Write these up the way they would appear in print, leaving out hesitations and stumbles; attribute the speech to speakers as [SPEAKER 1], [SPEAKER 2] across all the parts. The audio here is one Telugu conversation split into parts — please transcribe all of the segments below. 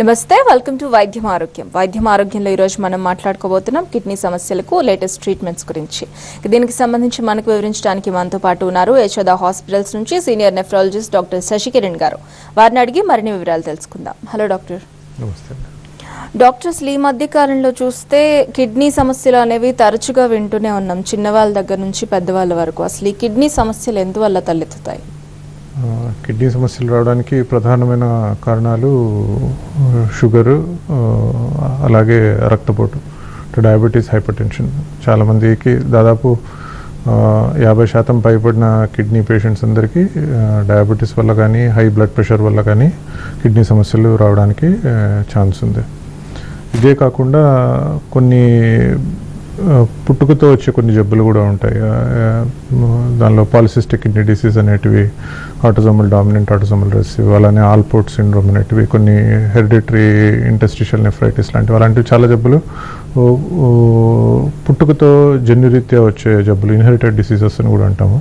[SPEAKER 1] నమస్తే, వెల్కమ్ టు వైద్యం ఆరోగ్యంలో ఈ రోజు మనం మాట్లాడుకోబోతున్నాం కిడ్నీ సమస్యలకు లేటెస్ట్ ట్రీట్మెంట్స్ గురించి. దీనికి సంబంధించి మనకు వివరించడానికి మనతో పాటు ఉన్నారు యశోద హాస్పిటల్స్ నుంచి సీనియర్ నెఫ్రాలజిస్ట్ డాక్టర్ శశికిరణ్ గారు. వారిని అడిగి మరిన్ని వివరాలు తెలుసుకుందాం. Hello doctor.
[SPEAKER 2] నమస్తే
[SPEAKER 1] డాక్టర్, అసలు ఈ మధ్య కాలంలో చూస్తే కిడ్నీ సమస్యలు అనేవి తరచుగా వింటూనే ఉన్నాం, చిన్నవాళ్ళ దగ్గర నుంచి పెద్దవాళ్ళ వరకు. అసలు ఈ కిడ్నీ సమస్యలు ఎందువల్ల తలెత్తుతాయి?
[SPEAKER 2] కిడ్నీ సమస్యలు రావడానికి ప్రధానమైన కారణాలు షుగరు, అలాగే రక్తపోటు, డయాబెటీస్, హైపర్టెన్షన్. చాలామందికి దాదాపు 50% పైబడిన కిడ్నీ పేషెంట్స్ అందరికీ డయాబెటీస్ వల్ల కానీ హై బ్లడ్ ప్రెషర్ వల్ల కానీ కిడ్నీ సమస్యలు రావడానికి ఛాన్స్ ఉంది. ఇదే కాకుండా కొన్ని పుట్టుకతో వచ్చే కొన్ని జబ్బులు కూడా ఉంటాయి. దానిలో పాలిసిస్టిక్ కిడ్నీ డిసీజ్ అనేటివి, ఆటోజోమల్ డామినెంట్, ఆటోజోమల్ రెసెసివ్, అలానే ఆల్పోర్ట్ సిండ్రోమ్ అనేటివి, కొన్ని హెరిడిటరీ ఇంటెస్టిషియల్ నెఫ్రైటిస్ అలాంటివి చాలా జబ్బులు పుట్టుకతో జన్యురీత్యా వచ్చే జబ్బులు, ఇన్హెరిటెడ్ డిసీజెస్ అని కూడా అంటాము.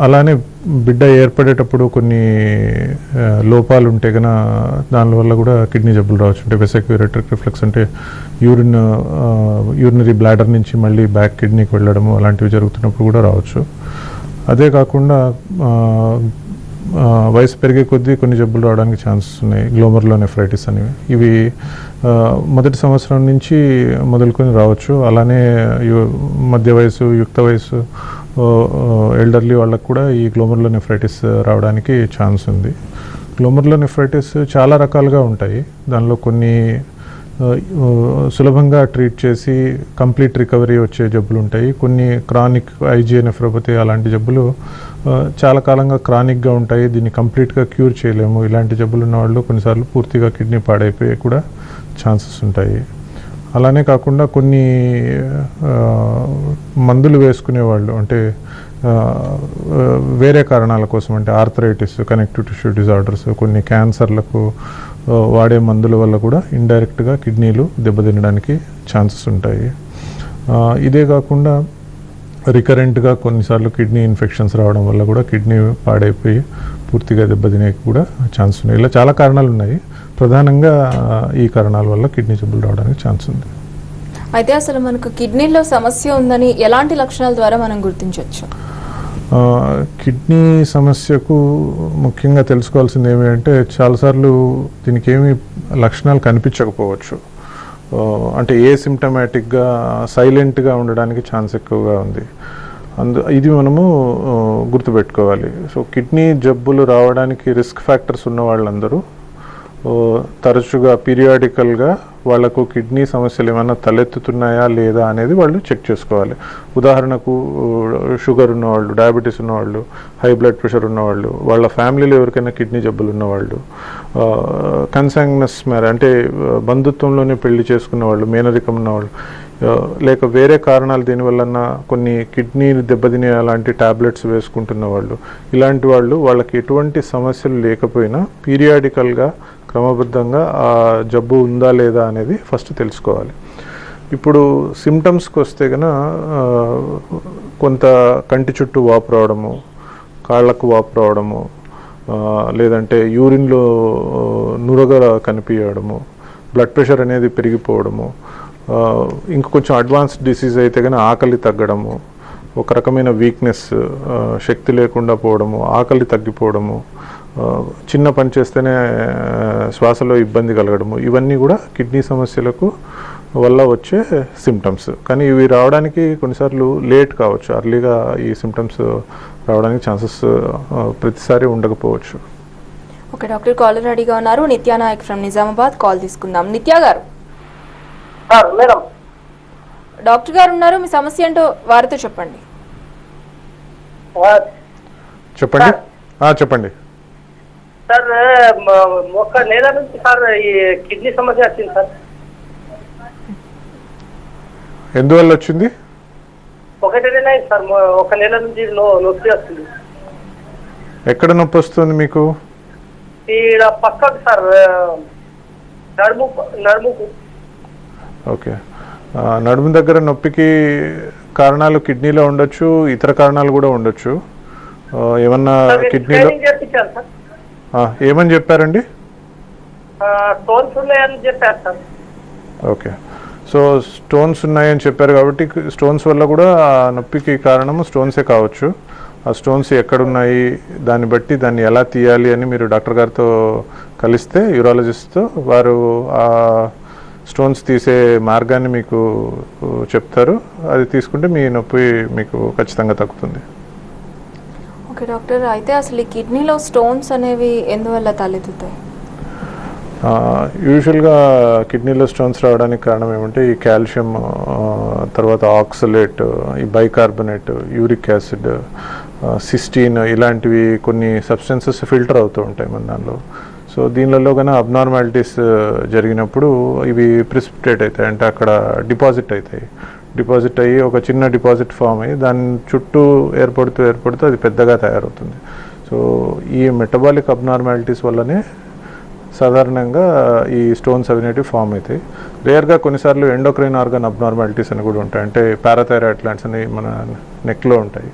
[SPEAKER 2] అలానే బిడ్డ ఏర్పడేటప్పుడు కొన్ని లోపాలు ఉంటే కనుక దానివల్ల కూడా కిడ్నీ జబ్బులు రావచ్చు. అంటే వెసిక్యులేటరీ రిఫ్లెక్స్ అంటే యూరినరీ బ్లాడర్ నుంచి మళ్ళీ బ్యాక్ కిడ్నీకి వెళ్ళడము అలాంటివి జరుగుతున్నప్పుడు కూడా రావచ్చు. అదే కాకుండా వయసు పెరిగే కొద్దీ కొన్ని జబ్బులు రావడానికి ఛాన్సెస్ ఉన్నాయి. గ్లోమర్లోనెఫ్రైటిస్ అనేవి, ఇవి మొదటి సంవత్సరం నుంచి మొదలుకొని రావచ్చు. అలానే మధ్య వయసు, యుక్త వయసు, ఎల్డర్లీ వాళ్ళకు కూడా ఈ గ్లోమర్లోనెఫ్రైటిస్ రావడానికి ఛాన్స్ ఉంది. గ్లోమర్లోనెఫ్రైటిస్ చాలా రకాలుగా ఉంటాయి. దానిలో కొన్ని సులభంగా ట్రీట్ చేసి కంప్లీట్ రికవరీ వచ్చే జబ్బులు ఉంటాయి. కొన్ని క్రానిక్ ఐజిఐ నెఫ్రోపతి అలాంటి జబ్బులు చాలా కాలంగా క్రానిక్గా ఉంటాయి, దీన్ని కంప్లీట్గా క్యూర్ చేయలేము. ఇలాంటి జబ్బులు ఉన్న వాళ్ళు కొన్నిసార్లు పూర్తిగా కిడ్నీ పాడైపోయే కూడా ఛాన్సెస్ ఉంటాయి. అలానే కాకుండా కొన్ని మందులు వేసుకునేవాళ్ళు, అంటే వేరే కారణాల కోసం, అంటే ఆర్థరైటిస్, కనెక్టివ్ టిష్యూ డిజార్డర్స్, కొన్ని క్యాన్సర్లకు వాడే మందుల వల్ల కూడా ఇండైరెక్ట్గా కిడ్నీలు దెబ్బతినడానికి ఛాన్సెస్ ఉంటాయి. ఇదే కాకుండా రికరెంట్గా కొన్నిసార్లు కిడ్నీ ఇన్ఫెక్షన్స్ రావడం వల్ల కూడా కిడ్నీ పాడైపోయి పూర్తిగా దెబ్బతినే కూడా ఛాన్స్ ఉన్నాయి. ఇలా చాలా కారణాలు ఉన్నాయి. ప్రధానంగా ఈ కారణాల వల్ల కిడ్నీ జబ్బులు రావడానికి ఛాన్స్ ఉంది.
[SPEAKER 1] అయితే అసలు మనకు కిడ్నీలో సమస్య ఉందని ఎలాంటి లక్షణాల ద్వారా మనం గుర్తించవచ్చు?
[SPEAKER 2] కిడ్నీ సమస్యకు ముఖ్యంగా తెలుసుకోవాల్సింది ఏమిటంటే, చాలాసార్లు దీనికి ఏమి లక్షణాలు కనిపించకపోవచ్చు. అంటే ఏ సిమ్టమాటిక్గా సైలెంట్గా ఉండడానికి ఛాన్స్ ఎక్కువగా ఉంది. ఇది మనము గుర్తుపెట్టుకోవాలి. సో కిడ్నీ జబ్బులు రావడానికి రిస్క్ ఫ్యాక్టర్స్ ఉన్న వాళ్ళందరూ తరచుగా పీరియాడికల్గా వాళ్లకు కిడ్నీ సమస్యలు ఏమైనా తలెత్తుతున్నాయా లేదా అనేది వాళ్ళు చెక్ చేసుకోవాలి. ఉదాహరణకు షుగర్ ఉన్నవాళ్ళు, డయాబెటీస్ ఉన్నవాళ్ళు, హై బ్లడ్ ప్రెషర్ ఉన్నవాళ్ళు, వాళ్ళ ఫ్యామిలీలో ఎవరికైనా కిడ్నీ జబ్బులు ఉన్నవాళ్ళు, కన్సాంగ్నస్ మ్యారేజ్ అంటే బంధుత్వంలోనే పెళ్లి చేసుకున్న వాళ్ళు, మేనరికం ఉన్నవాళ్ళు, లేక వేరే కారణాలు దీనివల్ల కొన్ని కిడ్నీని దెబ్బతినే అలాంటి ట్యాబ్లెట్స్ వేసుకుంటున్న వాళ్ళు, ఇలాంటి వాళ్ళు వాళ్ళకి ఎటువంటి సమస్యలు లేకపోయినా పీరియాడికల్గా క్రమబద్ధంగా ఆ జబ్బు ఉందా లేదా అనేది ఫస్ట్ తెలుసుకోవాలి. ఇప్పుడు సిమ్టమ్స్కి వస్తే కనుక కొంత కంటి చుట్టూ వాపు రావడము, కాళ్ళకు వాపు రావడము, లేదంటే యూరిన్లో నురగ కనిపించడము, బ్లడ్ ప్రెషర్ అనేది పెరిగిపోవడము, ఇంకా కొంచెం అడ్వాన్స్డ్ డిసీజ్ అయితే కానీ ఆకలి తగ్గడము, ఒక రకమైన వీక్నెస్, శక్తి లేకుండా పోవడము, ఆకలి తగ్గిపోవడము, చిన్న పని చేస్తేనే శ్వాసలో ఇబ్బంది కలగడము, ఇవన్నీ కూడా కిడ్నీ సమస్యలకు వల్ల వచ్చే సిమ్టమ్స్. కానీ ఇవి రావడానికి కొన్నిసార్లు లేట్ కావచ్చు, అర్లీగా ఈ సిమ్టమ్స్ రావడానికి ఛాన్సెస్ ప్రతిసారి ఉండకపోవచ్చు.
[SPEAKER 1] ఓకే డాక్టర్, కాలర్ రెడీగా ఉన్నారు. నిత్యానాయక్ ఫ్రమ్ నిజామాబాద్, కాల్ తీసుకుందాం. నిత్యా గారు.
[SPEAKER 3] మేడం,
[SPEAKER 1] డాక్టర్ గారు ఉన్నారు, మీ సమస్య ఏంటో వారితో చెప్పండి.
[SPEAKER 2] చెప్పండి. చెప్పండి
[SPEAKER 3] సార్. ఒక నెల నుంచి సార్ ఈ కిడ్నీ సమస్య వచ్చింది సార్.
[SPEAKER 2] ఎందువల్ల వచ్చింది?
[SPEAKER 3] ఒకటి నెల అయింది సార్. ఒక నెల నుంచి నొప్పి వస్తుంది.
[SPEAKER 2] ఎక్కడ నొప్పి వస్తుంది మీకు?
[SPEAKER 3] ఈడ పక్కకు సార్, నడుముకు.
[SPEAKER 2] ఓకే, నడుము దగ్గర నొప్పికి కారణాలు కిడ్నీలో ఉండొచ్చు, ఇతర కారణాలు కూడా ఉండొచ్చు. ఏమన్నా కిడ్నీలో ఏమని చెప్పారండి?
[SPEAKER 3] స్టోన్స్ ఉన్నాయని చెప్పారు సార్.
[SPEAKER 2] ఓకే, సో స్టోన్స్ ఉన్నాయని చెప్పారు కాబట్టి స్టోన్స్ వల్ల కూడా ఆ నొప్పికి కారణము స్టోన్సే కావచ్చు. ఆ స్టోన్స్ ఎక్కడున్నాయి దాన్ని బట్టి దాన్ని ఎలా తీయాలి అని మీరు డాక్టర్ గారితో కలిస్తే, యూరాలజిస్ట్తో, వారు ఆ స్టోన్స్ తీసే మార్గాన్ని మీకు చెప్తారు. అది తీసుకుంటే మీ నొప్పి మీకు ఖచ్చితంగా తగ్గుతుంది.
[SPEAKER 1] ఓకే డాక్టర్, అయితే అసలు ఈ కిడ్నీలో స్టోన్స్ అనేవి ఎందువల్ల తలెత్తుతాయి?
[SPEAKER 2] యూజువల్గా కిడ్నీలో స్టోన్స్ రావడానికి కారణం ఏమంటే ఈ కాల్షియం, తర్వాత ఆక్సలేట్, ఈ బైకార్బోనేట్, యూరిక్ యాసిడ్, సిస్టీన్ ఇలాంటివి కొన్ని సబ్స్టెన్సెస్ ఫిల్టర్ అవుతూ ఉంటాయి మన దానిలో. సో దీనిలో కన్నా అబ్నార్మాలిటీస్ జరిగినప్పుడు ఇవి ప్రిసిపిటేట్ అవుతాయి, అంటే అక్కడ డిపాజిట్ అయ్యి ఒక చిన్న డిపాజిట్ ఫామ్ అయ్యి దాని చుట్టూ ఏర్పడుతూ అది పెద్దగా తయారవుతుంది. సో ఈ మెటబాలిక్ అబ్నార్మాలిటీస్ వల్లనే సాధారణంగా ఈ స్టోన్స్ అనేటివి ఫామ్ అవుతాయి. రేర్గా కొన్నిసార్లు ఎండోక్రైన్ ఆర్గన్ అబ్నార్మాలిటీస్ అని కూడా ఉంటాయి, అంటే పారాథైరాయిడ్ గ్లాండ్స్ అని మన నెక్లో ఉంటాయి.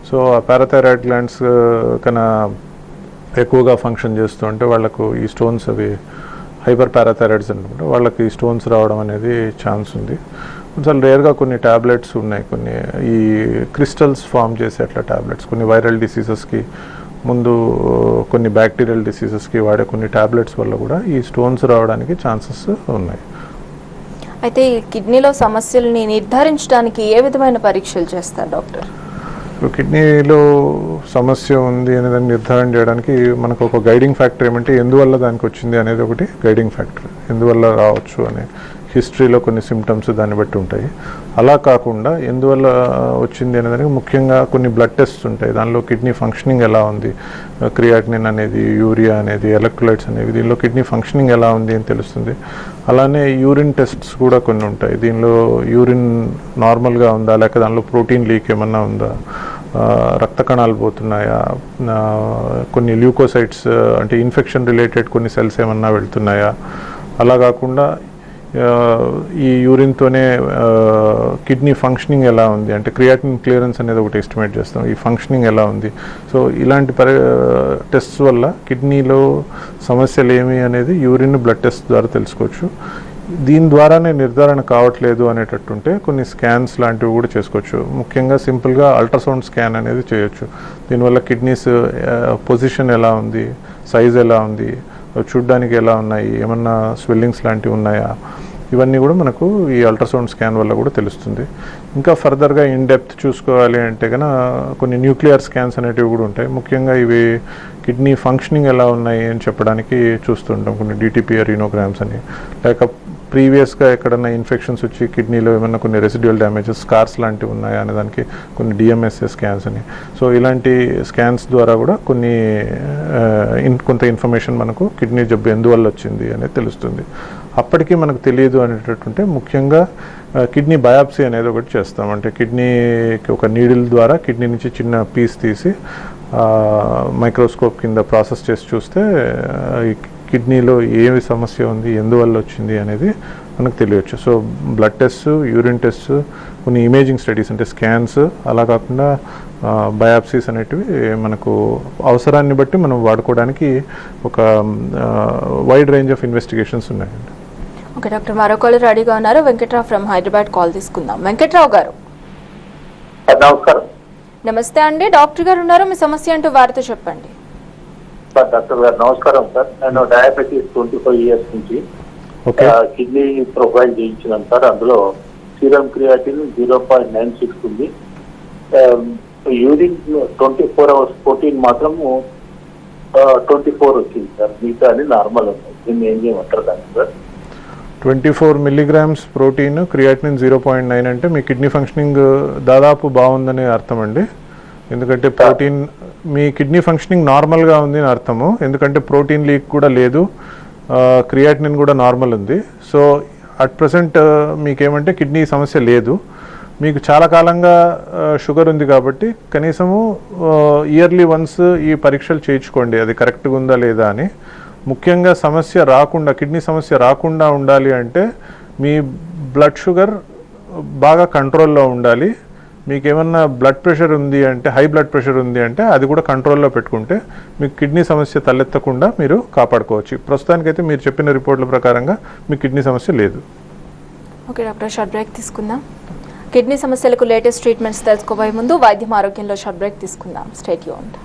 [SPEAKER 2] సో ఆ పారాథైరాయిడ్ గ్లాండ్స్ కన్నా ఎక్కువగా ఫంక్షన్ చేస్తూ ఉంటే వాళ్ళకు ఈ స్టోన్స్ అవి హైపర్ పారాథైరాయిడ్స్ అనుకుంటే వాళ్ళకి ఈ స్టోన్స్ రావడం అనేది ఛాన్స్ ఉంది. కొంచెం రేర్గా కొన్ని ట్యాబ్లెట్స్ ఉన్నాయి, కొన్ని ఈ క్రిస్టల్స్ ఫామ్ చేసే అట్లా ట్యాబ్లెట్స్, కొన్ని వైరల్ డిసీజెస్కి ముందు కొన్ని బ్యాక్టీరియల్ డిసీజెస్కి వాడే కొన్ని ట్యాబ్లెట్స్ వల్ల కూడా ఈ స్టోన్స్ రావడానికి ఛాన్సెస్ ఉన్నాయి.
[SPEAKER 1] అయితే ఈ కిడ్నీలో సమస్యల్ని నిర్ధారించడానికి ఏ విధమైన పరీక్షలు చేస్తారు డాక్టర్?
[SPEAKER 2] కిడ్నీలో సమస్య ఉంది అనే దాన్ని నిర్ధారణ చేయడానికి మనకు ఒక గైడింగ్ ఫ్యాక్టర్ ఏమంటే ఎందువల్ల దానికి వచ్చింది అనేది ఒకటి గైడింగ్ ఫ్యాక్టర్. ఎందువల్ల రావచ్చు అనే హిస్టరీలో కొన్ని సిమ్టమ్స్ దాన్ని బట్టి ఉంటాయి. అలా కాకుండా ఎందువల్ల వచ్చింది అనేదానికి ముఖ్యంగా కొన్ని బ్లడ్ టెస్ట్స్ ఉంటాయి. దానిలో కిడ్నీ ఫంక్షనింగ్ ఎలా ఉంది, క్రియాటినిన్ అనేది, యూరియా అనేది, ఎలక్ట్రోలైట్స్ అనేవి, దీనిలో కిడ్నీ ఫంక్షనింగ్ ఎలా ఉంది అని తెలుస్తుంది. అలానే యూరిన్ టెస్ట్స్ కూడా కొన్ని ఉంటాయి. దీనిలో యూరిన్ నార్మల్గా ఉందా, లేక దానిలో ప్రోటీన్ లీక్ ఏమన్నా ఉందా, రక్త కణాలు పోతున్నాయా, కొన్ని ల్యూకోసైట్స్ అంటే ఇన్ఫెక్షన్ రిలేటెడ్ కొన్ని సెల్స్ ఏమన్నా వెళ్తున్నాయా. అలా కాకుండా ఈ యూరిన్తోనే కిడ్నీ ఫంక్షనింగ్ ఎలా ఉంది, అంటే క్రియాటినిన్ క్లియరెన్స్ అనేది ఒకటి ఎస్టిమేట్ చేస్తాం, ఈ ఫంక్షనింగ్ ఎలా ఉంది. సో ఇలాంటి టెస్ట్స్ వల్ల కిడ్నీలో సమస్యలు ఏమి అనేది యూరిన్ బ్లడ్ టెస్ట్ ద్వారా తెలుసుకోవచ్చు. దీని ద్వారానే నిర్ధారణ కావట్లేదు అనేటట్టుంటే కొన్ని స్కాన్స్ లాంటివి కూడా చేసుకోవచ్చు. ముఖ్యంగా సింపుల్గా అల్ట్రాసౌండ్ స్కాన్ అనేది చేయొచ్చు. దీనివల్ల కిడ్నీస్ పొజిషన్ ఎలా ఉంది, సైజ్ ఎలా ఉంది, చూడ్డానికి ఎలా ఉన్నాయి, ఏమన్నా స్వెల్లింగ్స్ లాంటివి ఉన్నాయా, ఇవన్నీ కూడా మనకు ఈ అల్ట్రాసౌండ్ స్కాన్ వల్ల కూడా తెలుస్తుంది. ఇంకా ఫర్దర్గా ఇన్ డెప్త్ చూసుకోవాలి అంటే కనుక కొన్ని న్యూక్లియర్ స్కాన్స్ అనేటివి కూడా ఉంటాయి. ముఖ్యంగా ఇవి కిడ్నీ ఫంక్షనింగ్ ఎలా ఉన్నాయి అని చెప్పడానికి చూస్తుంటాం. కొన్ని డిటిపిఆర్ రీనోగ్రామ్స్ అని, లేక ప్రీవియస్గా ఎక్కడన్నా ఇన్ఫెక్షన్స్ వచ్చి కిడ్నీలో ఏమైనా కొన్ని రెసిడ్యువల్ డ్యామేజెస్, స్కార్స్ లాంటివి ఉన్నాయా అనే దానికి కొన్ని డిఎంఎస్ఏ స్కాన్స్ అని. సో ఇలాంటి స్కాన్స్ ద్వారా కూడా కొంత ఇన్ఫర్మేషన్ మనకు కిడ్నీ జబ్బు ఎందువల్ల వచ్చింది అనేది తెలుస్తుంది. అప్పటికీ మనకు తెలియదు అనేటట్టుంటే ముఖ్యంగా కిడ్నీ బయాప్సీ అనేది ఒకటి చేస్తాం. అంటే కిడ్నీకి ఒక నీడిల్ ద్వారా కిడ్నీ నుంచి చిన్న పీస్ తీసి మైక్రోస్కోప్ కింద ప్రాసెస్ చేసి చూస్తే ఈ కిడ్నీలో ఏమి సమస్య ఉంది, ఎందువల్ల వచ్చింది అనేది మనకు తెలియచ్చు. So blood test, urine test, కొన్ని ఇమేజింగ్ స్టడీస్ అంటే స్కాన్స్, అలా కాకుండా బయాప్సీస్ అనేటివి మనకు అవసరాన్ని బట్టి మనం వాడుకోవడానికి ఒక వైడ్ రేంజ్ ఆఫ్ ఇన్వెస్టిగేషన్స్ ఉన్నాయండి.
[SPEAKER 1] ఓకే డాక్టర్, మరొకళ్ళు రెడీగా ఉన్నారు. వెంకట్రావు ఫ్రమ్ హైదరాబాద్ కాల్ తీసుకుందాం. వెంకట్రావు గారు
[SPEAKER 3] నమస్కారం.
[SPEAKER 1] నమస్తే అండి, డాక్టర్ గారు ఉన్నారు, మీ సమస్య అంటూ వారితో చెప్పండి.
[SPEAKER 3] డాక్టర్ గారు నమస్కారం సార్. నేను డయాబెటీస్ 25 years నుంచి కిడ్నీ ప్రొఫైల్ చేయించినాను సార్. అందులో సీరం క్రియాటిన్ 0.96 ఉంది. యూరిన్ 24 hours 14 మాత్రము 24 వచ్చింది సార్. మిగతా అని నార్మల్ ఉంది. దీన్ని ఏం చేయమంటారు దాన్ని సార్?
[SPEAKER 2] 24 milligrams ప్రోటీన్, క్రియాటినిన్ 0.9 అంటే మీ కిడ్నీ ఫంక్షనింగ్ దాదాపు బాగుందనే అర్థం అండి. ఎందుకంటే ప్రోటీన్, మీ కిడ్నీ ఫంక్షనింగ్ నార్మల్గా ఉంది అని అర్థము. ఎందుకంటే ప్రోటీన్ లీక్ కూడా లేదు, క్రియాటినిన్ కూడా నార్మల్ ఉంది. సో అట్ ప్రెసెంట్ మీకేమంటే కిడ్నీ సమస్య లేదు. మీకు చాలా కాలంగా షుగర్ ఉంది కాబట్టి కనీసము ఇయర్లీ వన్స్ ఈ పరీక్షలు చేయించుకోండి, అది కరెక్ట్గా ఉందా లేదా అని. ముఖ్యంగా సమస్య రాకుండా, కిడ్నీ సమస్య రాకుండా ఉండాలి అంటే మీ బ్లడ్ షుగర్ బాగా కంట్రోల్లో ఉండాలి. మీకు ఏమన్నా బ్లడ్ ప్రెషర్ ఉంది అంటే, హై బ్లడ్ ప్రెషర్ ఉంది అంటే అది కూడా కంట్రోల్లో పెట్టుకుంటే మీకు కిడ్నీ సమస్య తలెత్తకుండా మీరు కాపాడుకోవచ్చు. ప్రస్తుతానికైతే మీరు చెప్పిన రిపోర్ట్ల ప్రకారంగా మీకు కిడ్నీ సమస్య లేదు.
[SPEAKER 1] ఓకే డాక్టర్, షార్ట్ బ్రేక్ తీసుకుందాం. కిడ్నీ సమస్యలకు లేటెస్ట్ ట్రీట్మెంట్స్ తెలుసుకోబోయే ముందు వైద్యం ఆరోగ్యంలో షార్ట్ బ్రేక్ తీసుకుందాం. Stay tuned.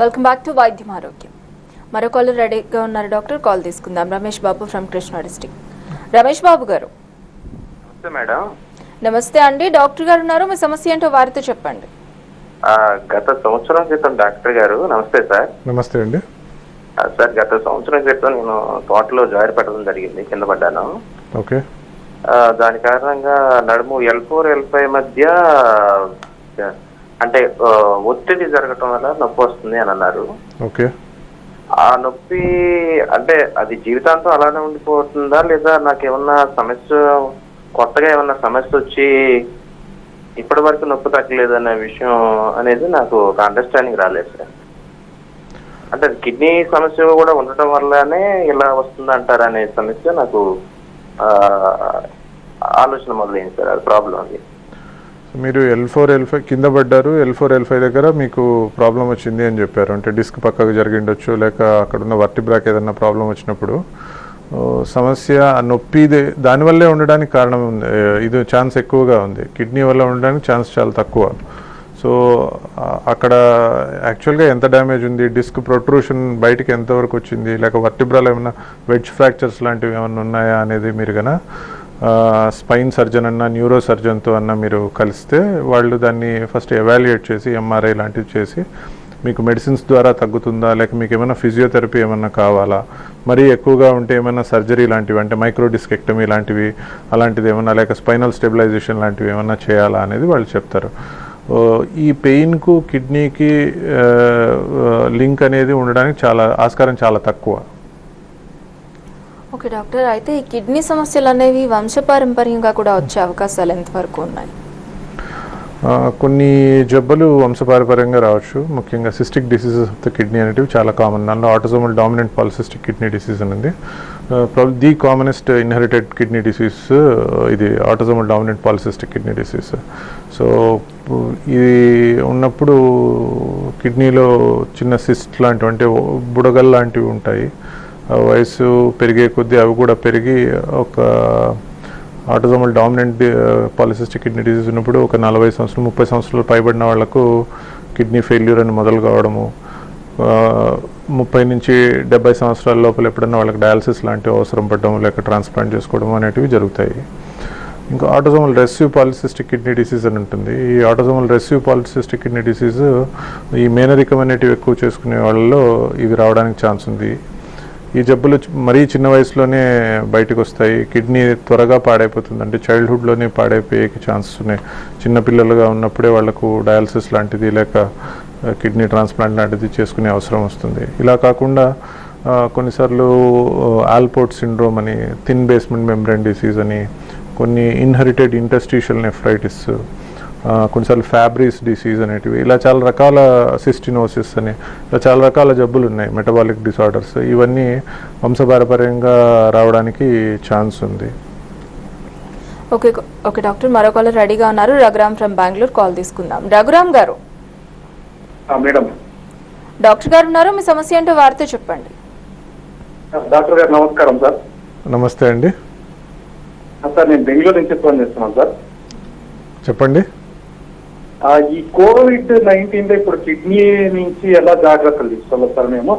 [SPEAKER 1] Welcome back to వైద్యం ఆరోగ్యం. మరో కాలర్ రెడీగా ఉన్నారు డాక్టర్, కాల్ తీసుకుందాం. Ramesh Babu from Krishna district. రమేష్ బాబు గారు
[SPEAKER 3] మేడం.
[SPEAKER 1] నమస్తే అండి, డాక్టర్ గారు ఉన్నారు, మీ సమస్య ఏంటో వారితో చెప్పండి.
[SPEAKER 3] గత సంవత్సరం క్రితం డాక్టర్ గారు, నమస్తే సార్.
[SPEAKER 2] నమస్తే అండి.
[SPEAKER 3] సార్, గత సంవత్సరం క్రితం నేను తోటలో జారి పెట్టడం జరిగింది, కింద పడ్డాను.
[SPEAKER 2] ఓకే.
[SPEAKER 3] దాని కారణంగా నడుము L4, L5 మధ్య అంటే ఒత్తిడి జరగటం వల్ల నొప్పి వస్తుంది అని అన్నారు.
[SPEAKER 2] ఓకే.
[SPEAKER 3] ఆ నొప్పి అంటే అది జీవితాంతం అలానే ఉండిపోతుందా, లేదా నాకు ఏమన్నా సమస్య, కొత్తగా ఏమన్నా సమస్య వచ్చి ఇప్పటి వరకు నొప్పి తగ్గలేదు అనే విషయం అనేది నాకు ఒక అండర్స్టాండింగ్ రాలేదు సార్. అంటే కిడ్నీ సమస్య కూడా ఉండటం వల్లనే ఇలా వస్తుంది అంటారు అనే సమస్య నాకు ఆలోచన మొదలైంది సార్. అది ప్రాబ్లం అది.
[SPEAKER 2] మీరు L4, L5 కింద పడ్డారు, L4, L5 దగ్గర మీకు ప్రాబ్లం వచ్చింది అని చెప్పారు. అంటే డిస్క్ పక్కకు జరిగిండొచ్చు, లేక అక్కడున్న వర్టిబ్రాకి ఏదన్నా ప్రాబ్లం వచ్చినప్పుడు సమస్య నొప్పి దానివల్లే ఉండడానికి కారణం ఉంది. ఇది ఛాన్స్ ఎక్కువగా ఉంది. కిడ్నీ వల్ల ఉండడానికి ఛాన్స్ చాలా తక్కువ. సో అక్కడ యాక్చువల్గా ఎంత డ్యామేజ్ ఉంది, డిస్క్ ప్రొట్రూషన్ బయటికి ఎంతవరకు వచ్చింది, లేక వర్టిబ్రాలు ఏమైనా వెడ్జ్ ఫ్రాక్చర్స్ లాంటివి ఏమైనా ఉన్నాయా అనేది మీరు కన్నా స్పైన్ సర్జన్ అన్న, న్యూరో సర్జన్తో అన్న మీరు కలిస్తే వాళ్ళు దాన్ని ఫస్ట్ ఎవాల్యుయేట్ చేసి MRI లాంటివి చేసి మీకు మెడిసిన్స్ ద్వారా తగ్గుతుందా, లేక మీకు ఏమైనా ఫిజియోథెరపీ ఏమైనా కావాలా, మరీ ఎక్కువగా ఉంటే ఏమైనా సర్జరీ లాంటివి అంటే మైక్రో డిస్కెక్టమీ లాంటివి అలాంటిది ఏమైనా, లేక స్పైనల్ స్టెబిలైజేషన్ లాంటివి ఏమైనా చేయాలా అనేది వాళ్ళు చెప్తారు. ఈ పెయిన్కు కిడ్నీకి లింక్ అనేది ఉండడానికి ఆస్కారం చాలా తక్కువ.
[SPEAKER 1] ఓకే డాక్టర్, అయితే ఈ కిడ్నీ సమస్యలు అనేవి వంశపారంపర్యంగా కూడా వచ్చే అవకాశాలు ఎంతవరకు ఉన్నాయి?
[SPEAKER 2] కొన్ని జబ్బులు వంశపారంపర్యంగా రావచ్చు. ముఖ్యంగా cystic diseases of the kidney అనేటివి చాలా కామన్. దానిలో autosomal dominant polycystic kidney disease అనేది problem the commonest inherited kidney disease. ఇది autosomal dominant polycystic kidney disease. So ఇది ఉన్నప్పుడు కిడ్నీలో చిన్న సిస్ట్ లాంటివి అంటే బుడగల్ లాంటివి ఉంటాయి. వయసు పెరిగే కొద్దీ అవి కూడా పెరిగి ఒక autosomal dominant polycystic kidney disease ఉన్నప్పుడు ఒక 40 సంవత్సరాలు 30 సంవత్సరాలు పైబడిన వాళ్లకు కిడ్నీ ఫెయిల్యూర్ అని మొదలు కావడము, 30 నుంచి 70 సంవత్సరాల లోపల ఎప్పుడైనా వాళ్ళకి డయాలసిస్ లాంటివి అవసరం పడడం, లేక ట్రాన్స్ప్లాంట్ చేసుకోవడం అనేటివి జరుగుతాయి. ఇంకా autosomal recessive polycystic kidney disease అని ఉంటుంది. ఈ autosomal recessive polycystic kidney disease ఈ మేనరికం అనేటివి ఎక్కువ చేసుకునే వాళ్ళలో ఇవి రావడానికి ఛాన్స్ ఉంది. ఈ జబ్బులు మరీ చిన్న వయసులోనే బయటకు వస్తాయి. కిడ్నీ త్వరగా పాడైపోతుంది, అంటే చైల్డ్హుడ్లోనే పాడైపోయే ఛాన్సెస్ ఉన్నాయి. చిన్నపిల్లలుగా ఉన్నప్పుడే వాళ్లకు డయాలసిస్ లాంటిది లేక కిడ్నీ ట్రాన్స్ప్లాంట్ లాంటిది చేసుకునే అవసరం వస్తుంది. ఇలా కాకుండా కొన్నిసార్లు ఆల్పోర్ట్ సిండ్రోమ్ అని, థిన్ బేస్మెంట్ మెంబ్రేన్ డిసీజ్ అని, కొన్ని ఇన్హెరిటెడ్ ఇంటర్స్టిషియల్ నెఫ్రైటిస్, కొన్నిసార్లు ఫ్యాబ్రీస్ డిసీజ్ అనేటివి, ఇలా చాలా రకాల సిస్టినోసిస్ అని, ఇలా చాలా రకాల జబ్బులు ఉన్నాయి, మెటబాలిక్ డిసార్డర్స్. ఇవన్నీ వంశపారంపర్యంగా రావడానికి ఛాన్స్ ఉంది.
[SPEAKER 1] ఓకే ఓకే డాక్టర్, మరో కాలర్ రెడీగా ఉన్నారు. రఘురామ్ ఫ్రమ్ బెంగళూరు, కాల్ తీసుకుందాం. రఘురామ్ గారు.
[SPEAKER 3] మేడం.
[SPEAKER 1] డాక్టర్ గారు ఉన్నారు, మీ సమస్య ఏంటో వారితో చెప్పండి.
[SPEAKER 3] డాక్టర్ గారు నమస్కారం సార్.
[SPEAKER 2] నమస్తే అండి.
[SPEAKER 3] సార్, నేను బెంగళూరు నుంచి ఫోన్ చేస్తున్నాను సార్.
[SPEAKER 2] చెప్పండి.
[SPEAKER 3] ఈ COVID-19 ఇప్పుడు కిడ్నీ నుంచి ఎలా జాగ్రత్తలు తీసుకోవాలి సార్ మేము?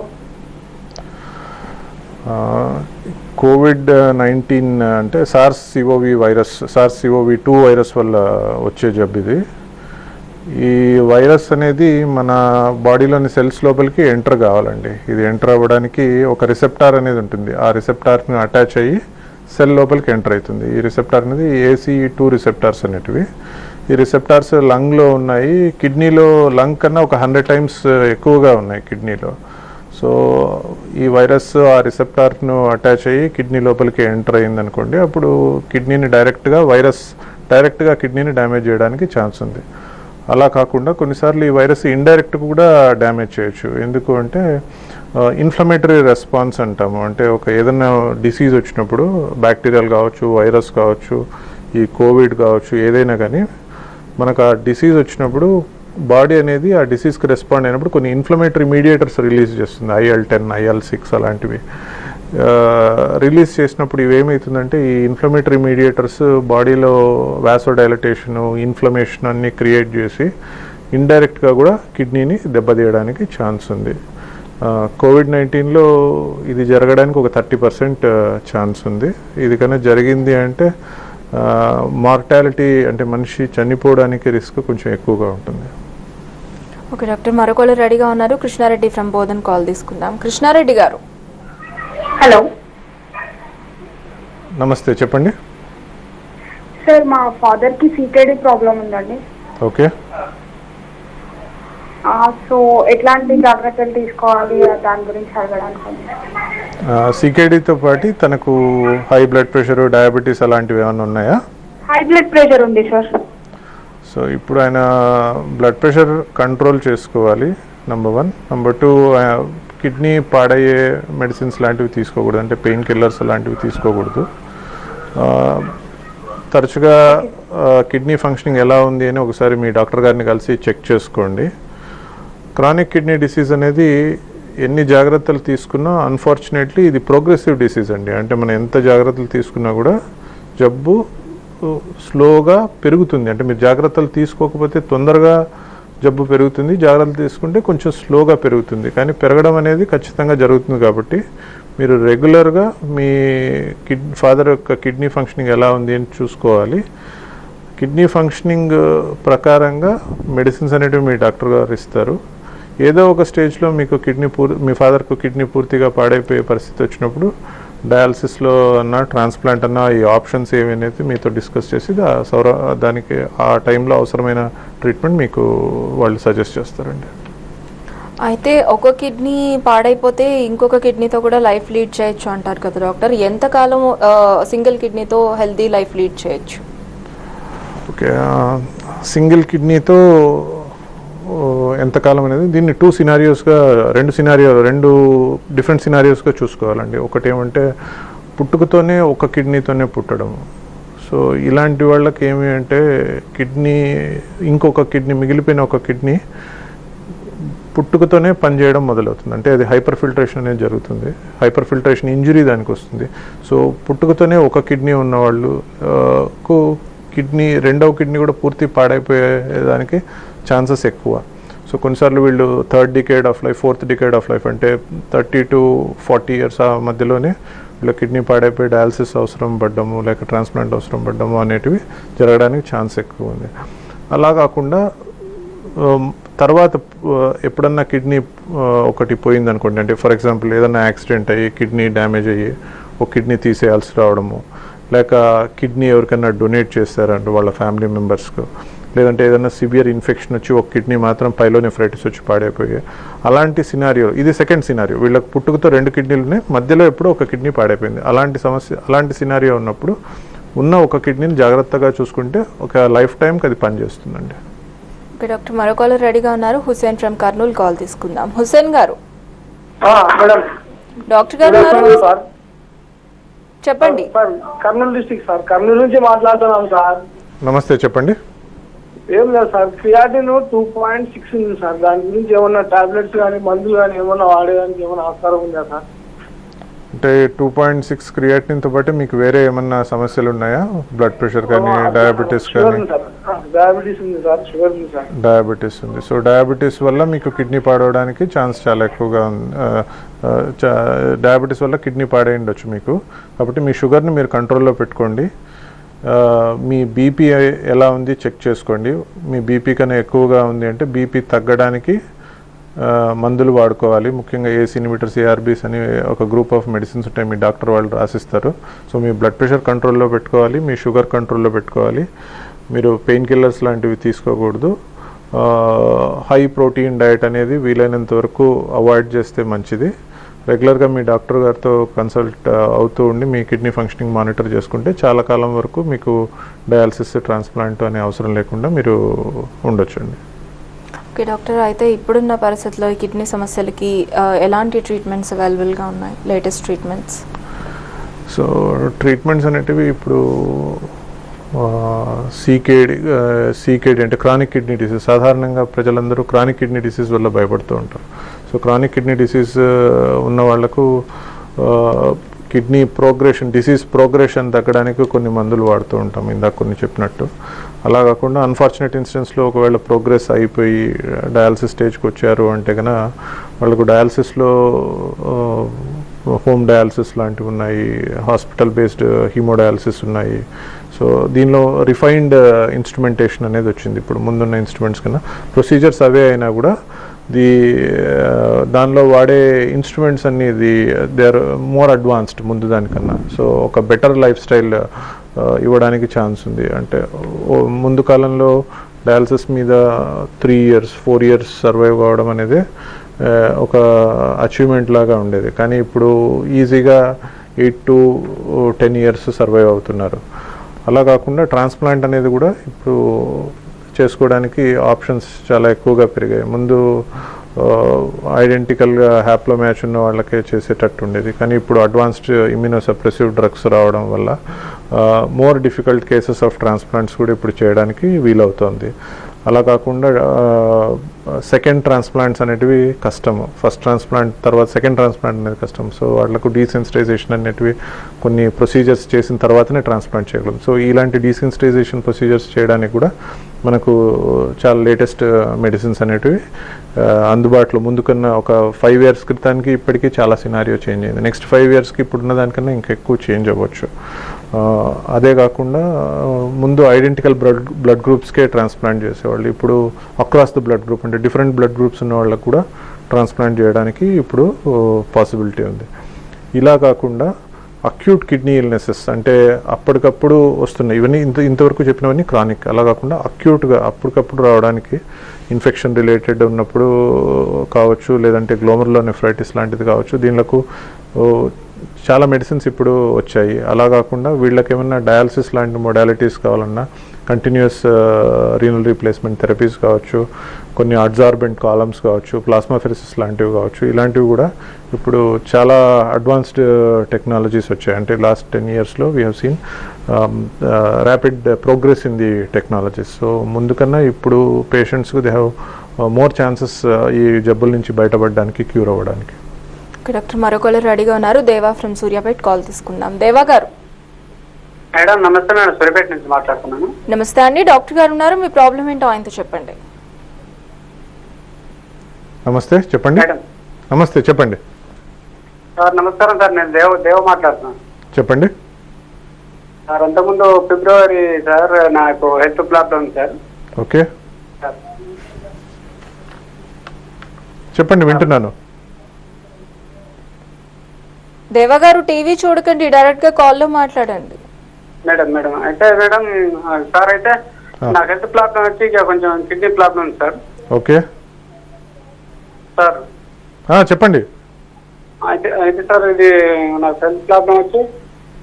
[SPEAKER 2] COVID-19 అంటే SARS-CoV వైరస్, SARS-CoV-2 వైరస్ వల్ల వచ్చే జబ్బు ఇది. ఈ వైరస్ అనేది మన బాడీలోని సెల్స్ లోపలికి ఎంటర్ కావాలండి. ఇది ఎంటర్ అవ్వడానికి ఒక రిసెప్టార్ అనేది ఉంటుంది. ఆ రిసెప్టార్ని అటాచ్ అయ్యి సెల్ లోపలికి ఎంటర్ అవుతుంది. ఈ రిసెప్టార్ అనేది ACE2 రిసెప్టార్స్ అనేటివి. ఈ రిసెప్టార్స్ లంగ్లో ఉన్నాయి. కిడ్నీలో లంగ్ కన్నా ఒక 100 టైమ్స్ ఎక్కువగా ఉన్నాయి కిడ్నీలో. సో ఈ వైరస్ ఆ రిసెప్టార్ను అటాచ్ అయ్యి కిడ్నీ లోపలికి ఎంటర్ అయింది అనుకోండి, అప్పుడు కిడ్నీని వైరస్ డైరెక్ట్గా కిడ్నీని డ్యామేజ్ చేయడానికి ఛాన్స్ ఉంది. అలా కాకుండా కొన్నిసార్లు ఈ వైరస్ ఇండైరెక్ట్ కూడా డ్యామేజ్ చేయొచ్చు. ఎందుకు అంటే ఇన్ఫ్లమేటరీ రెస్పాన్స్ అంటాము. అంటే ఒక ఏదైనా డిసీజ్ వచ్చినప్పుడు బ్యాక్టీరియల్ కావచ్చు, వైరస్ కావచ్చు, ఈ కోవిడ్ కావచ్చు, ఏదైనా కానీ మనకు ఆ డిసీజ్ వచ్చినప్పుడు బాడీ అనేది ఆ డిసీజ్కి రెస్పాండ్ అయినప్పుడు కొన్ని ఇన్ఫ్లమేటరీ మీడియేటర్స్ రిలీజ్ చేస్తుంది. IL-10, IL-6 అలాంటివి రిలీజ్ చేసినప్పుడు ఇవేమవుతుందంటే ఈ ఇన్ఫ్లమేటరీ మీడియేటర్స్ బాడీలో వాసోడైలటేషను, ఇన్ఫ్లమేషన్ అన్నీ క్రియేట్ చేసి ఇండైరెక్ట్గా కూడా కిడ్నీని దెబ్బతీయడానికి ఛాన్స్ ఉంది. COVID-19లో ఇది జరగడానికి ఒక 30% ఛాన్స్ ఉంది. ఇది కన్నా జరిగింది అంటే మార్టాలిటీ అంటే మనిషి చనిపోవడానికి రిస్క్ కొంచెం ఎక్కువగా ఉంటుంది.
[SPEAKER 1] ఓకే డాక్టర్, మరొకరు రెడీగా ఉన్నారు. కృష్ణారెడ్డి ఫ్రమ్ బోధన్ కాల్ తీసుకుందాం. కృష్ణారెడ్డి గారు.
[SPEAKER 4] హలో
[SPEAKER 2] నమస్తే, చెప్పండి.
[SPEAKER 4] సార్, మా ఫాదర్ కి సికేడి ప్రాబ్లం ఉందండి.
[SPEAKER 2] ఓకే,
[SPEAKER 4] సో ఎట్లాంటి జాగ్రత్తలు తీసుకోవాలి దాని గురించి అడగడానికి.
[SPEAKER 2] సికేడీతో పాటు తనకు హై బ్లడ్ ప్రెషర్, డయాబెటీస్ అలాంటివి ఏమైనా ఉన్నాయా?
[SPEAKER 4] హై బ్లడ్ ప్రెషర్ ఉంది సార్.
[SPEAKER 2] సో ఇప్పుడు ఆయన బ్లడ్ ప్రెషర్ కంట్రోల్ చేసుకోవాలి, నెంబర్ 1. నెంబర్ 2, కిడ్నీ పాడయ్యే మెడిసిన్స్ లాంటివి తీసుకోకూడదు, అంటే పెయిన్ కిల్లర్స్ లాంటివి తీసుకోకూడదు. తరచుగా కిడ్నీ ఫంక్షనింగ్ ఎలా ఉంది అని ఒకసారి మీ డాక్టర్ గారిని కలిసి చెక్ చేసుకోండి. క్రానిక్ కిడ్నీ డిసీజ్ అనేది ఎన్ని జాగ్రత్తలు తీసుకున్నా అన్ఫార్చునేట్లీ ఇది ప్రోగ్రెసివ్ డిసీజ్ అండి. అంటే మనం ఎంత జాగ్రత్తలు తీసుకున్నా కూడా జబ్బు స్లోగా పెరుగుతుంది. అంటే మీరు జాగ్రత్తలు తీసుకోకపోతే తొందరగా జబ్బు పెరుగుతుంది, జాగ్రత్తలు తీసుకుంటే కొంచెం స్లోగా పెరుగుతుంది. కానీ పెరగడం అనేది ఖచ్చితంగా జరుగుతుంది. కాబట్టి మీరు రెగ్యులర్గా మీ ఫాదర్ యొక్క కిడ్నీ ఫంక్షనింగ్ ఎలా ఉంది అని చూసుకోవాలి. కిడ్నీ ఫంక్షనింగ్ ప్రకారంగా మెడిసిన్స్ అనేటివి మీ డాక్టర్ గారు ఇస్తారు. ఏదో ఒక స్టేజ్లో మీకు మీ ఫాదర్కు కిడ్నీ పూర్తిగా పాడైపోయే పరిస్థితి వచ్చినప్పుడు డయాలసిస్లో అన్నా, ట్రాన్స్ప్లాంట్ అన్నా, ఈ ఆప్షన్స్ ఏమైతే మీతో డిస్కస్ చేసి దానికి ఆ టైంలో అవసరమైన ట్రీట్మెంట్ మీకు వాళ్ళు సజెస్ట్ చేస్తారండి.
[SPEAKER 1] అయితే ఒక కిడ్నీ పాడైపోతే ఇంకొక కిడ్నీతో కూడా లైఫ్ లీడ్ చేయొచ్చు అంటారు కదా డాక్టర్. ఎంతకాలం సింగిల్ కిడ్నీతో హెల్తీ లైఫ్ లీడ్ చేయొచ్చు?
[SPEAKER 2] ఓకే, సింగిల్ కిడ్నీతో ఎంతకాలం అనేది దీన్ని రెండు డిఫరెంట్ సినారియోస్గా చూసుకోవాలండి. ఒకటి ఏమంటే పుట్టుకతోనే ఒక కిడ్నీతోనే పుట్టడం. సో ఇలాంటి వాళ్ళకి ఏమి అంటే మిగిలిపోయిన ఒక కిడ్నీ పుట్టుకతోనే పనిచేయడం మొదలవుతుంది. అంటే అది హైపర్ ఫిల్టరేషన్ అనేది జరుగుతుంది. హైపర్ ఫిల్టరేషన్ ఇంజురీ దానికి వస్తుంది. సో పుట్టుకతోనే ఒక కిడ్నీ ఉన్న వాళ్ళకు రెండవ కిడ్నీ కూడా పూర్తి పాడైపోయేదానికి ఛాన్సెస్ ఎక్కువ. సో కొన్నిసార్లు వీళ్ళు 3rd decade of life, 4th decade of life అంటే 30 to 40 years ఆ మధ్యలోనే వీళ్ళ కిడ్నీ పాడైపోయి డయాలసిస్ అవసరం పడ్డము, లేక ట్రాన్స్ప్లాంట్ అవసరం పడ్డము అనేటివి జరగడానికి ఛాన్స్ ఎక్కువ ఉంది. అలా కాకుండా తర్వాత ఎప్పుడన్నా కిడ్నీ ఒకటి పోయింది అనుకోండి, అంటే ఫర్ ఎగ్జాంపుల్ ఏదన్నా యాక్సిడెంట్ అయ్యి కిడ్నీ డ్యామేజ్ అయ్యి ఒక కిడ్నీ తీసేయాల్సి రావడము, లేక కిడ్నీ ఎవరికైనా డొనేట్ చేస్తారంటే వాళ్ళ ఫ్యామిలీ మెంబర్స్కు, లేదంటే ఏదైనా సివియర్ ఇన్ఫెక్షన్ వచ్చి ఒక కిడ్నీ మాత్రం పైలోనెఫ్రైటిస్ వచ్చి పాడైపోయాయి, అలాంటి సినారియో ఇది సెకండ్ సినారియో. వీళ్ళకి పుట్టుకతో 2 కిడ్నీలునే, మధ్యలో ఎప్పుడో ఒక కిడ్నీ పాడైపోయింది. అలాంటి సినారియో ఉన్నప్పుడు ఉన్న ఒక కిడ్నీని జాగ్రత్తగా చూసుకుంటే ఒక లైఫ్ టైంకి అది పనిచేస్తుందండి.
[SPEAKER 1] ఓకే డాక్టర్, మరో కాలర్ రెడీగా ఉన్నారు. హుసేన్ ఫ్రమ్ కర్నూలు కాల్ తీసుకుందాం. హుసేన్ గారు. డాక్టర్ గారు చెప్పండి.
[SPEAKER 5] కర్నూలు డిస్ట్రిక్ట్ సార్, కర్నూలు నుంచి మాట్లాడుతున్నాం సార్.
[SPEAKER 2] నమస్తే, చెప్పండి.
[SPEAKER 5] ఏం లేదు సార్, క్రియాటిన్ 2.6 ఉంది సార్. దాని గురించి ఏమన్నా టాబ్లెట్స్ కానీ మందులు కానీ ఏమన్నా వాడేదానికి ఏమన్నా ఆస్కారం ఉందా సార్?
[SPEAKER 2] అంటే 2.6 క్రియాటిన్తో పాటు మీకు వేరే ఏమన్నా సమస్యలు ఉన్నాయా? బ్లడ్ ప్రెషర్ కానీ, డయాబెటీస్ కానీ?
[SPEAKER 5] డయాబెటీస్ ఉంది సార్, షుగర్ ఉంది సార్.
[SPEAKER 2] డయాబెటీస్ ఉంది. సో డయాబెటీస్ వల్ల మీకు కిడ్నీ పాడవడానికి ఛాన్స్ చాలా ఎక్కువగా ఉంది. డయాబెటీస్ వల్ల కిడ్నీ పాడై ఉండొచ్చు మీకు. కాబట్టి మీ షుగర్ని మీరు కంట్రోల్లో పెట్టుకోండి. మీ బీపీ ఎలా ఉంది చెక్ చేసుకోండి. మీ బీపీ కన్నా ఎక్కువగా ఉంది అంటే బీపీ తగ్గడానికి మందులు వాడుకోవాలి. ముఖ్యంగా ఏసీ ఇన్హిబిటర్స్, ARBs అని ఒక గ్రూప్ ఆఫ్ మెడిసిన్స్ ఉంటాయి, మీ డాక్టర్ వాళ్ళు రాసిస్తారు. సో మీ బ్లడ్ ప్రెషర్ కంట్రోల్లో పెట్టుకోవాలి, మీ షుగర్ కంట్రోల్లో పెట్టుకోవాలి. మీరు పెయిన్ కిల్లర్స్ లాంటివి తీసుకోకూడదు. హై ప్రోటీన్ డైట్ అనేది వీలైనంత వరకు అవాయిడ్ చేస్తే మంచిది. రెగ్యులర్గా మీ డాక్టర్ గారితో కన్సల్ట్ అవుతూ ఉండి మీ కిడ్నీ ఫంక్షనింగ్ మానిటర్ చేసుకుంటే చాలా కాలం వరకు మీకు డయాలసిస్ ట్రాన్స్ప్లాంట్ అనే అవసరం లేకుండా మీరు ఉండొచ్చండి.
[SPEAKER 1] ఓకే డాక్టర్, అయితే ఇప్పుడున్న పరిస్థితుల్లో ఈ కిడ్నీ సమస్యలకి ఎలాంటి ట్రీట్మెంట్స్ అవైలబుల్గా ఉన్నాయి, లేటెస్ట్ ట్రీట్మెంట్స్?
[SPEAKER 2] సో ట్రీట్మెంట్స్ అనేటివి ఇప్పుడు సీకేడి అంటే క్రానిక్ కిడ్నీ డిసీజ్. సాధారణంగా ప్రజలందరూ క్రానిక్ కిడ్నీ డిసీజ్ వల్ల భయపడుతూ ఉంటారు. సో క్రానిక్ కిడ్నీ డిసీజ్ ఉన్న వాళ్లకు కిడ్నీ డిసీజ్ ప్రోగ్రెషన్ తగ్గడానికి కొన్ని మందులు వాడుతూ ఉంటాం, ఇందాక కొన్ని చెప్పినట్టు. అలా కాకుండా అన్ఫార్చునేట్ ఇన్సిడెంట్స్లో ఒకవేళ ప్రోగ్రెస్ అయిపోయి డయాలసిస్ స్టేజ్కి వచ్చారు అంటే కనుక వాళ్ళకు డయాలసిస్లో హోమ్ డయాలసిస్ లాంటివి ఉన్నాయి, హాస్పిటల్ బేస్డ్ హీమోడయాలసిస్ ఉన్నాయి. సో దీనిలో రిఫైన్డ్ ఇన్స్ట్రుమెంటేషన్ అనేది వచ్చింది. ఇప్పుడు ముందున్న ఇన్స్ట్రుమెంట్స్ కన్నా ప్రొసీజర్స్ అవే అయినా కూడా దానిలో వాడే ఇన్స్ట్రుమెంట్స్ అన్ని దే ఆర్ మోర్ అడ్వాన్స్డ్ ముందు దానికన్నా. సో ఒక బెటర్ లైఫ్ స్టైల్ ఇవ్వడానికి ఛాన్స్ ఉంది. అంటే ముందు కాలంలో డయాలసిస్ మీద 3 years 4 years సర్వైవ్ కావడం అనేది ఒక అచీవ్మెంట్ లాగా ఉండేది. కానీ ఇప్పుడు ఈజీగా 8 to 10 years సర్వైవ్ అవుతున్నారు. అలా కాకుండా ట్రాన్స్ప్లాంట్ అనేది కూడా ఇప్పుడు చేసుకోవడానికి ఆప్షన్స్ చాలా ఎక్కువగా పెరిగాయి. ముందు ఐడెంటికల్గా హ్యాప్లో మ్యాచ్ ఉన్న వాళ్ళకే చేసేటట్టు ఉండేది. కానీ ఇప్పుడు అడ్వాన్స్డ్ ఇమ్యూనోసప్రెసివ్ డ్రగ్స్ రావడం వల్ల more difficult cases of transplants కూడా ఇప్పుడు చేయడానికి వీలవుతోంది. అలా కాకుండా సెకండ్ ట్రాన్స్ప్లాంట్స్ అనేటివి కష్టము. ఫస్ట్ ట్రాన్స్ప్లాంట్ తర్వాత సెకండ్ ట్రాన్స్ప్లాంట్ అనేది కష్టం. సో వాళ్ళకు డీసెన్సిటైజేషన్ అనేటివి కొన్ని ప్రొసీజర్స్ చేసిన తర్వాతనే ట్రాన్స్ప్లాంట్ చేయగలం. సో ఇలాంటి డీసెన్సిటైజేషన్ ప్రొసీజర్స్ చేయడానికి కూడా మనకు చాలా లేటెస్ట్ మెడిసిన్స్ అనేటివి అందుబాటులో. ముందుకన్నా ఒక 5 years క్రితానికి ఇప్పటికీ చాలా సినారియో చేంజ్ అయింది. నెక్స్ట్ 5 yearsకి ఇప్పుడున్న దానికన్నా ఇంకా ఎక్కువ చేంజ్ అవ్వచ్చు. అదే కాకుండా ముందు ఐడెంటికల్ బ్లడ్ గ్రూప్స్కే ట్రాన్స్ప్లాంట్ చేసేవాళ్ళు. ఇప్పుడు అక్రాస్ ద బ్లడ్ గ్రూప్ అంటే డిఫరెంట్ బ్లడ్ గ్రూప్స్ ఉన్న వాళ్ళకు కూడా ట్రాన్స్ప్లాంట్ చేయడానికి ఇప్పుడు పాసిబిలిటీ ఉంది. ఇలా కాకుండా అక్యూట్ కిడ్నీ ఇల్నెసెస్ అంటే అప్పటికప్పుడు వస్తున్నాయి. ఇవన్నీ ఇంతవరకు చెప్పినవన్నీ క్రానిక్. అలా కాకుండా అక్యూట్గా అప్పటికప్పుడు రావడానికి ఇన్ఫెక్షన్ రిలేటెడ్ ఉన్నప్పుడు కావచ్చు, లేదంటే గ్లోమరులో నెఫ్రైటిస్ లాంటిది కావచ్చు. దీనిలకు చాలా మెడిసిన్స్ ఇప్పుడు వచ్చాయి. అలా కాకుండా వీళ్ళకి ఏమన్నా డయాలసిస్ లాంటి మొడాలిటీస్ కావాలన్నా కంటిన్యూస్ రీనల్ రీప్లేస్మెంట్ థెరపీస్ కావచ్చు, కొన్ని అడ్జార్బెంట్ కాలమ్స్ కావచ్చు, ప్లాస్మాఫెరిసిస్ లాంటివి కావచ్చు. ఇలాంటివి కూడా ఇప్పుడు చాలా అడ్వాన్స్డ్ టెక్నాలజీస్ వచ్చాయి. అంటే లాస్ట్ 10 yearsలో we have seen rapid progress in the technologies. So ముందు కన్నా ఇప్పుడు పేషెంట్స్కు దే హ్యావ్ మోర్ ఛాన్సెస్ ఈ జబ్బుల నుంచి బయటపడడానికి, క్యూర్ అవ్వడానికి.
[SPEAKER 1] డాక్టర్ మరో కాలర్ రెడీగా ఉన్నారు. దేవా ఫ్రమ్ సూర్యాపేట్ కాల్ తీసుకుందాం. దేవా గారు.
[SPEAKER 6] మేడం నమస్తే మేడం, సూర్యాపేట నుంచి మాట్లాడుతున్నాను.
[SPEAKER 1] నమస్తే అండి, డాక్టర్ గారు ఉన్నారు. మీ ప్రాబ్లం ఏంటో ఆయనతో చెప్పండి.
[SPEAKER 2] నమస్తే చెప్పండి.
[SPEAKER 6] మేడం
[SPEAKER 2] నమస్తే చెప్పండి.
[SPEAKER 6] సార్ నమస్కారం సార్, నేను దేవ మాట్లాడుతున్నాను.
[SPEAKER 2] చెప్పండి
[SPEAKER 6] సార్. అంతకుముందు ఫిబ్రవరి సార్ నాకు హెల్త్ ప్రాబ్లం ఉంది సార్.
[SPEAKER 2] ఓకే చెప్పండి, వింటున్నాను.
[SPEAKER 1] దేవా గారు టీవీ చూడకండి, డైరెక్ట్ గా కాల్లో మాట్లాడండి.
[SPEAKER 6] మేడం అయితే మేడం సార్ అయితే నాకు హెల్త్ ప్రాబ్లం వచ్చి ఇక కొంచెం కిడ్నీ ప్రాబ్లం ఉంది సార్.
[SPEAKER 2] ఓకే
[SPEAKER 6] సార్
[SPEAKER 2] చెప్పండి.
[SPEAKER 6] అయితే సార్ ఇది నాకు హెల్త్ ప్రాబ్లం వచ్చి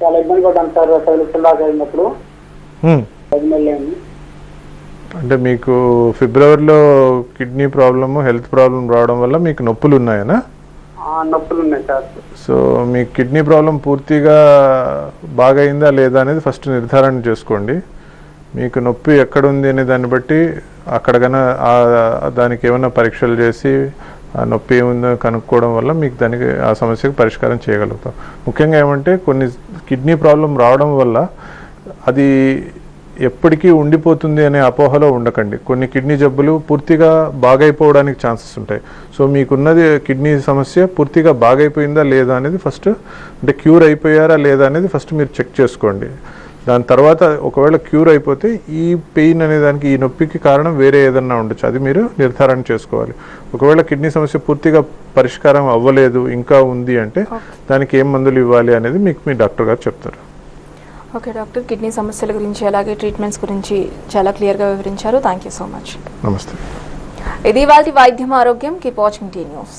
[SPEAKER 6] చాలా ఇబ్బంది పడ్డాను సార్. 10 లక్షల దాకా అయినప్పుడు 10 నెలలు అయింది.
[SPEAKER 2] అంటే మీకు ఫిబ్రవరిలో కిడ్నీ ప్రాబ్లము, హెల్త్ ప్రాబ్లం రావడం వల్ల మీకు నొప్పులు ఉన్నాయనా?
[SPEAKER 6] నొప్పులు ఉన్నాయి సార్. సో
[SPEAKER 2] మీ కిడ్నీ ప్రాబ్లం పూర్తిగా బాగైందా లేదా అనేది ఫస్ట్ నిర్ధారణ చేసుకోండి. మీకు నొప్పి ఎక్కడుంది అనే దాన్ని బట్టి అక్కడ కన్నా దానికి ఏమైనా పరీక్షలు చేసి ఆ నొప్పి ఏముందో కనుక్కోవడం వల్ల మీకు దానికి ఆ సమస్యకు పరిష్కారం చేయగలుగుతాం. ముఖ్యంగా ఏమంటే కొన్ని కిడ్నీ ప్రాబ్లం రావడం వల్ల అది ఎప్పటికీ ఉండిపోతుంది అనే అపోహలో ఉండకండి. కొన్ని కిడ్నీ జబ్బులు పూర్తిగా బాగైపోవడానికి ఛాన్సెస్ ఉంటాయి. సో మీకున్నది కిడ్నీ సమస్య పూర్తిగా బాగైపోయిందా లేదా అనేది ఫస్ట్, అంటే క్యూర్ అయిపోయారా లేదా అనేది ఫస్ట్ మీరు చెక్ చేసుకోండి. దాని తర్వాత ఒకవేళ క్యూర్ అయిపోతే ఈ పెయిన్ అనే దానికి, ఈ నొప్పికి కారణం వేరే ఏదన్నా ఉండొచ్చు, అది మీరు నిర్ధారణ చేసుకోవాలి. ఒకవేళ కిడ్నీ సమస్య పూర్తిగా పరిష్కారం అవ్వలేదు, ఇంకా ఉంది అంటే దానికి ఏం మందులు ఇవ్వాలి అనేది మీకు మీ డాక్టర్ గారు చెప్తారు.
[SPEAKER 1] ఓకే డాక్టర్, కిడ్నీ సమస్యల గురించి అలాగే ట్రీట్మెంట్స్ గురించి చాలా క్లియర్గా వివరించారు. Thank you so much.
[SPEAKER 2] నమస్తే.
[SPEAKER 1] ఇది వాళ్ళ వైద్యం ఆరోగ్యం. Keep watching tea news.